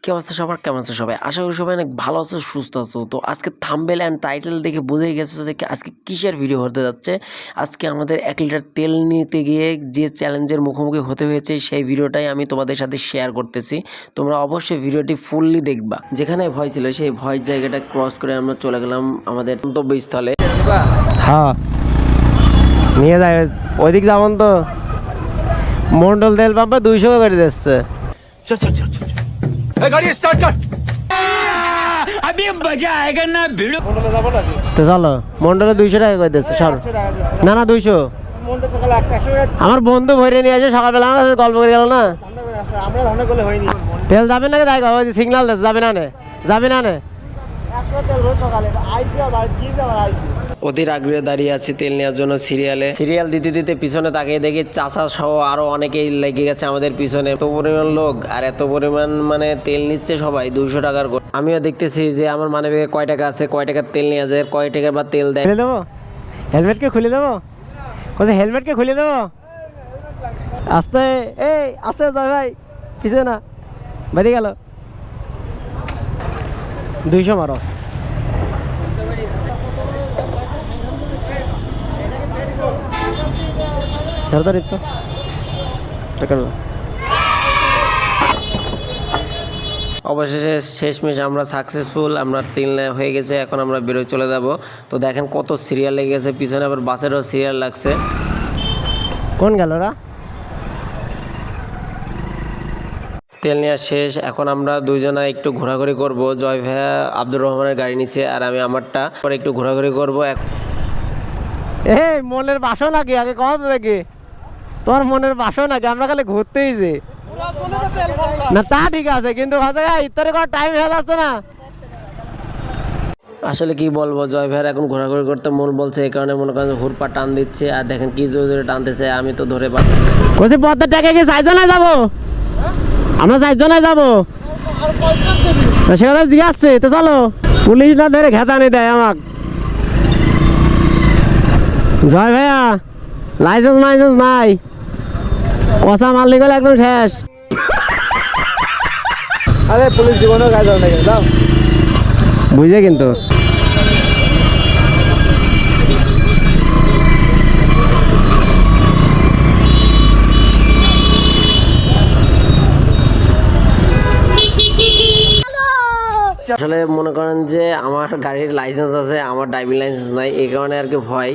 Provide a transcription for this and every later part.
কি অবস্থা সবার? কেমন আছে সবাই? আশা করি সবাই অনেক ভালো আছো, সুস্থ আছো। তো আজকে থাম্বনেল অ্যান্ড টাইটেল দেখে বুঝেই গেছো যে আজকে কিসের ভিডিও হতে যাচ্ছে। আজকে আমাদের 1 লিটার তেল নিতে গিয়ে যে চ্যালেঞ্জের মুখোমুখি হতে হয়েছে সেই ভিডিওটাই আমি তোমাদের সাথে শেয়ার করতেছি। তোমরা অবশ্যই ভিডিওটি ফুললি দেখবা। যেখানে ভয় ছিল সেই ভয় জায়গাটা ক্রস করে আমরা চলে গেলাম আমাদের গন্তব্যস্থলে। হ্যাঁ নিয়ে যায় ওইদিক যাবেন তো মন্ডল তেল পাম্পে 200 করে দিচ্ছে। चल चल चल चल गाड़ी स्टार्ट कर अभी मजा आएगा ना भिड़ो। তো চলো মন্ডলে 200 টাকা করে দিচ্ছে সর। না না 200 আমার বন্ধু ভরে নিয়ে আসে সকালবেলা আমার সাথে গল্প করে গেল না। আমরা ধান্দা করলে হয়নি। তেল যাবে না তাই সিগন্যাল দিচ্ছে যাবে না নে যাবে না নে। 100 তেল ভরে সকালে আইছি আবার দিয়ে যাবার আইছি। অধীর আগ্রহে দাঁড়িয়ে আছি তেল নেওয়ার জন্য সিরিয়াল দিতে দিতে পিছনে তাকিয়ে দেখি চাচা সহ আরো অনেকেই লেগে গেছে আমাদের পিছনে। এত পরিমাণ লোক আর এত পরিমাণ মানে তেল নিচ্ছে সবাই 200 টাকার করে। আমিও দেখতেছি যে আমার মানিব্যাগে কয় টাকা আছে, কয় টাকার তেল নিয়ে যায়, কয় টাকার বা তেল দেয়। খুলে দেবো হেলমেটকে খুলে দেবো কোথায় হেলমেটকে খুলে দেবো আস্তে এই আস্তে যাই ভাই পিছিয়ে না বেরিয়ে গেল 200 মারো। তাড়াতাড়ি তো টাকা অবশেষে শেষমেশ আমরা সাকসেসফুল, আমরা তেল নেওয়া হয়ে গেছে। এখন আমরা বেরোয় চলে যাব। তো দেখেন কত সিরিয়াল লেগে গেছে পিছনে, আবার বাসেরও সিরিয়াল লাগছে। কোন গেল ওরা? তেল নেওয়া শেষ। এখন আমরা দুইজনা একটু ঘোরাঘুরি করব। জয় ভাইয়া আব্দুর রহমানের গাড়ি নিচে আর আমি আমারটা পরে একটু ঘোরাঘুরি করব। এই মনের বাসো নাকি আগে কথা দেখি তোমার মনের বাসো নাকি? আমরা খালি ঘুরতেই যে না তা ঠিক আছে কিন্তু ইত্যাদি করার টাইম হয়ে যাচ্ছে না। আসলে কি বলবো, জয় ভাইয়ের এখন ঘোরাঘুরি করতে মন বলছে, এই কারণে মনে করেন হুরপা টান দিচ্ছে। আর দেখেন কি জোরে জোরে টানতেছে, আমি তো ধরে পাচ্ছি না। কইছি পদ্মার টাকা কি 4 জনে যাবো? আমরা 4 জনে যাবো। সেটা দিয়ে আসছে তো চলো। পুলিশরা ধরে ঘেতানি দেয় আমাক। জয় ভাইয়া লাইসেন্স মাইসেন্স নাই, কষা মারলি গেলে একদম শেষ। আরে পুলিশ জীবনেও গায়ে জল নাকি দাও বুঝে কিন্তু আসলে মনে করেন যে আমার গাড়ির লাইসেন্স আছে, আমার ড্রাইভিং লাইসেন্স নাই, এই কারণে আর কি ভয়।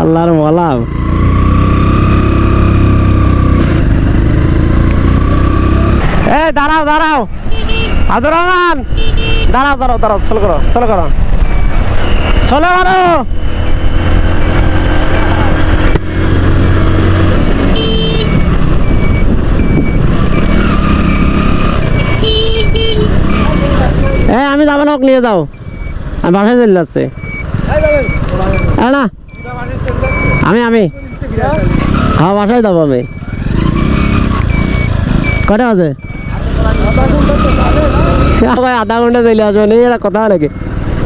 আল্লাহর বলাম এ দাঁড়াও দাঁড়াও আব্দুর রহমান দাঁড়াও দাঁড়াও দাঁড়াও চলো করো চলো করো চলো করো। আমি যাবো না, ওকে নিয়ে যাও, আমি বাসায় চলে যাচ্ছে। না আমি হ্যাঁ বাসায় যাবো আমি। কটা বাজে? আধা ঘন্টা চলে আসবো নেই এরা কথা নাকি?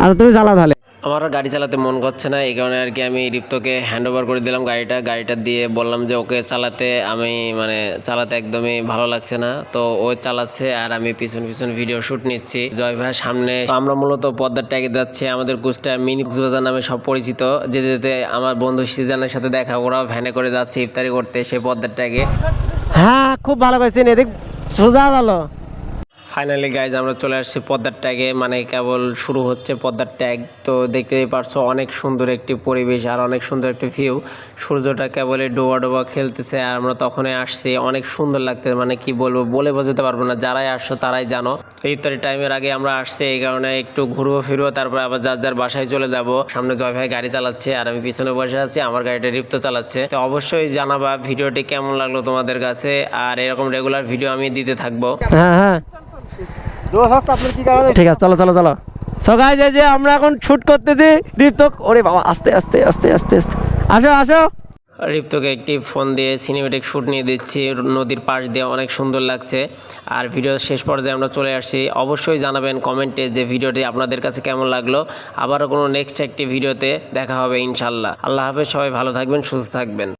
আর তুমি চালা তাহলে। আমার গাড়ি চালাতে মন করছে না, এই কারণে আর কি আমি রিপ্তকে হ্যান্ড ওভার করে দিলাম গাড়িটা দিয়ে বললাম যে ওকে চালাতে। আমি মানে চালাতে একদমই ভালো লাগছে না, তো ও চালাচ্ছে আর আমি পিছন পিছন ভিডিও শুট নিচ্ছি। জয় ভাইয়ের সামনে আমরা মূলত পদ্মার ট্যাগে যাচ্ছে। আমাদের কুষ্টা মিনি কক্সবাজার নামে সব পরিচিত। যেতে যেতে আমার বন্ধু সিজানের সাথে দেখা, ওরাও ভ্যানে করে যাচ্ছে ইফতারি করতে সেই পদ্মার ট্যাগে। হ্যাঁ খুব ভালো করেছেন, এদিক সোজা ভালো। ফাইনালি গাইজ আমরা চলে আসছি পদ্মার ট্যাগে, মানে কেবল শুরু হচ্ছে পদ্মার ট্যাগ। তো দেখতেই পারছো অনেক সুন্দর একটি পরিবেশ আর অনেক সুন্দর একটি ভিউ। সূর্যটা কেবলই ডোবা ডোবা খেলতেছে আর আমরা তখনই আসছি। অনেক সুন্দর লাগতেছে, মানে কি বলবো বলে বোঝাতে পারবো না। যারাই আসছো তারাই জানো। ইফতারি টাইমের আগে আমরা আসছি, এই কারণে একটু ঘুরবো ফিরবো, তারপর আবার যার যার বাসায় চলে যাব। সামনে জয় ভাই গাড়ি চালাচ্ছে আর আমি পিছনে বসে আছি, আমার গাড়িটা রিপ্ত চালাচ্ছে। তো অবশ্যই জানাবা ভিডিওটি কেমন লাগলো তোমাদের কাছে, আর এরকম রেগুলার ভিডিও আমি দিতে থাকবো। হ্যাঁ হ্যাঁ ঠিক আছে চলো চলো চলো। সো গাইস এই যে আমরা এখন শুট করতেছি রিপ্তক। ওরে বাবা আস্তে আস্তে আস্তে আস্তে আস্তে আসো আসো। রিপ্তকে একটি ফোন দিয়ে সিনেমেটিক শ্যুট নিয়ে দিচ্ছি নদীর পাশ দিয়ে, অনেক সুন্দর লাগছে। আর ভিডিও শেষ পর্যায়ে আমরা চলে আসছি। অবশ্যই জানাবেন কমেন্টে যে ভিডিওটি আপনাদের কাছে কেমন লাগলো। আবারও কোনো নেক্সট একটি ভিডিওতে দেখা হবে ইনশাল্লাহ। আল্লাহ হাফেজ, সবাই ভালো থাকবেন, সুস্থ থাকবেন।